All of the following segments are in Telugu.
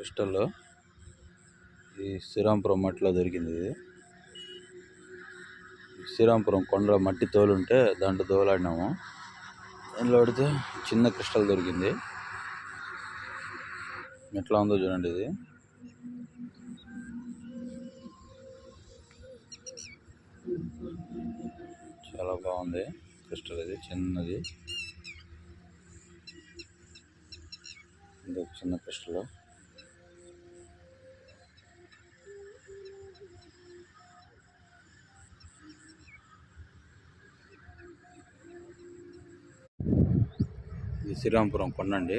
క్రిస్టల్ ఈ శ్రీరాంపురం మట్టిలో దొరికింది. ఇది శ్రీరాంపురం కొండలో మట్టి తోలు ఉంటే దాంట్లో తోలాడినాము. దాంట్లో పడితే చిన్న క్రిస్టల్ దొరికింది. ఎట్లా ఉందో చూడండి. ఇది చాలా బాగుంది క్రిస్టల్. ఇది చిన్నది, ఇంకొక చిన్న క్రిస్టల్. ఇది శ్రీరాంపురం కొండండి.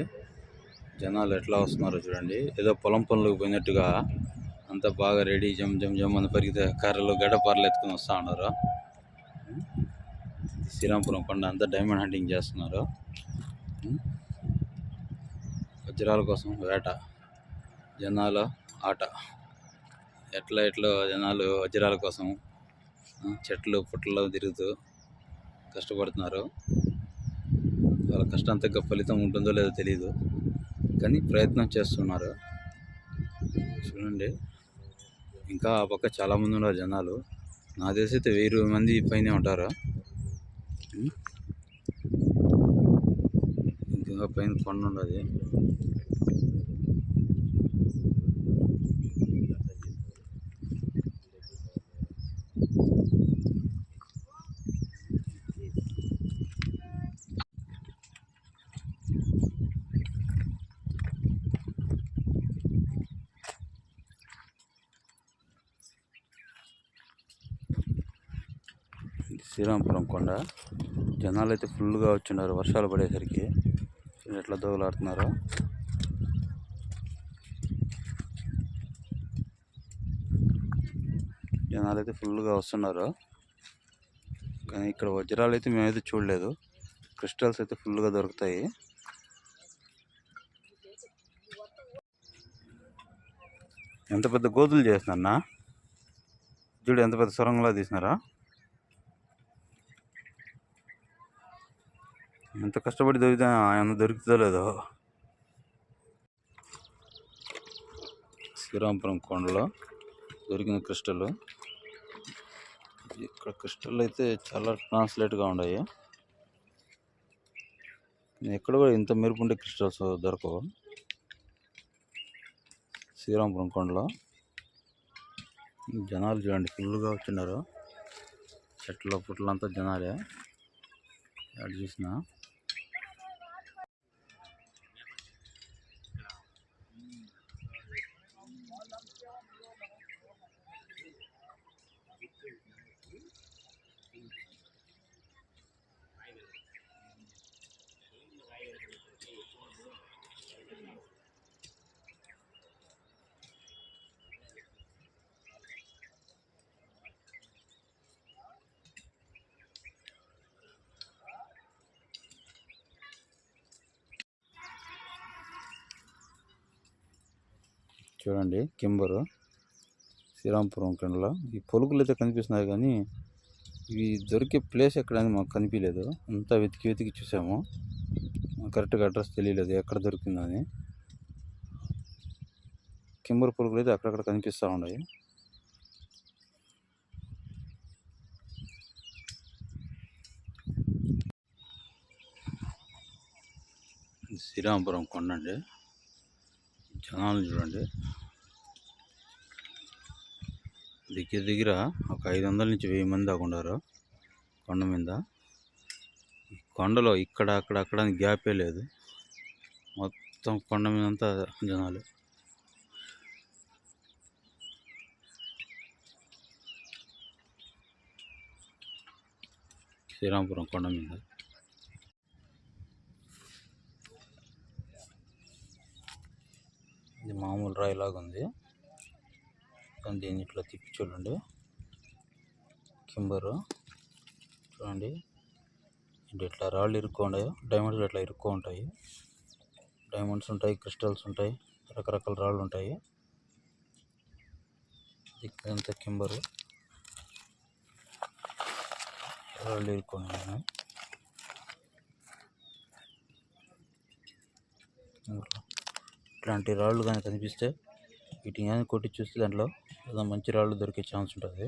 జనాలు ఎట్లా వస్తున్నారో చూడండి. ఏదో పొలం పనులకు పోయినట్టుగా అంత బాగా రెడీ జమ్ జమ్ జమ్ అని పరిగితే కర్రలు గడ్డపారలు ఎత్తుకుని వస్తూ ఉన్నారు. శ్రీరాంపురం కొండ అంతా డైమండ్ హంటింగ్ చేస్తున్నారు. వజ్రాల కోసం వేట, జనాల ఆట. ఎట్లా జనాలు వజ్రాల కోసం చెట్లు పుట్టల్లో తిరుగుతూ కష్టపడుతున్నారు. వాళ్ళ కష్టం తగ్గ ఫలితం ఉంటుందో లేదో తెలియదు, కానీ ప్రయత్నం చేస్తున్నారు. చూడండి, ఇంకా ఆ పక్క చాలామంది ఉన్నారు జనాలు. నాకు తెలిసి అయితే 1000 మంది పైనే ఉంటారు. ఇంకా పైన కొండ ఉండదు. శ్రీరాంపురం కొండ జనాలు అయితే ఫుల్గా వచ్చిన్నారు. వర్షాలు పడేసరికి ఎట్లా దోగులాడుతున్నారు. జనాలు అయితే ఫుల్గా వస్తున్నారు. కానీ ఇక్కడ వజ్రాలు అయితే మేమైతే చూడలేదు. క్రిస్టల్స్ అయితే ఫుల్గా దొరుకుతాయి. ఎంత పెద్ద గోతులు చేసినారన్నా చూడు, ఎంత పెద్ద సొరంగంలా తీసినారా. ఎంత కష్టపడి దొరికితే ఆయన దొరుకుతుందో లేదో. శ్రీరాంపురం కొండలో దొరికిన క్రిస్టల్. ఇక్కడ క్రిస్టల్ అయితే చాలా ట్రాన్స్లేట్గా ఉన్నాయి. ఎక్కడ కూడా ఇంత మెరుపు ఉండే క్రిస్టల్స్ దొరకవు శ్రీరాంపురం కొండలో. జనాలు చూడండి ఫుల్గా వచ్చిన్నారు. చెట్ల పుట్లంతా జనాలే. అటు చూసిన చూడండి కింబరు శ్రీరాంపురం కొండలో. ఈ పొలుకులు అయితే కనిపిస్తున్నాయి, కానీ ఇవి దొరికే ప్లేస్ ఎక్కడని మాకు కనిపించలేదు. అంతా వెతికి చూసాము. కరెక్ట్గా అడ్రస్ తెలియలేదు ఎక్కడ దొరికిందని. కింబర్ పొలుకులు అయితే అక్కడక్కడ కనిపిస్తూ ఉన్నాయి. శ్రీరాంపురం కొండ అండి. జనాలు చూడండి, దగ్గర ఒక 500 నుంచి 1000 మంది దాకా ఉన్నారు కొండ మీద. కొండలో ఇక్కడ అక్కడ గ్యాపే లేదు. మొత్తం కొండ మీద అంతా జనాలు. శ్రీరాంపురం కొండ మీద ఇది మామూలు రాయిలాగా ఉంది. కానీ దీన్ని ఇట్లా తిప్పి చూడండి. కింబరు చూడండి, ఇట్లా రాళ్ళు ఇరుక్కో ఉంటాయి. డైమండ్స్ ఇట్లా ఇరుక్కో ఉంటాయి. డైమండ్స్ ఉంటాయి, క్రిస్టల్స్ ఉంటాయి, రకరకాల రాళ్ళు ఉంటాయి. ఇక్కడంతా కింబరు రాళ్ళు ఇరుక్కొని ఉన్నాయి. ఇట్లాంటి రాళ్ళు కానీ కనిపిస్తే వీటిని కానీ కొట్టి చూస్తే దాంట్లో ఏదో మంచి రాళ్ళు దొరికే ఛాన్స్ ఉంటుంది.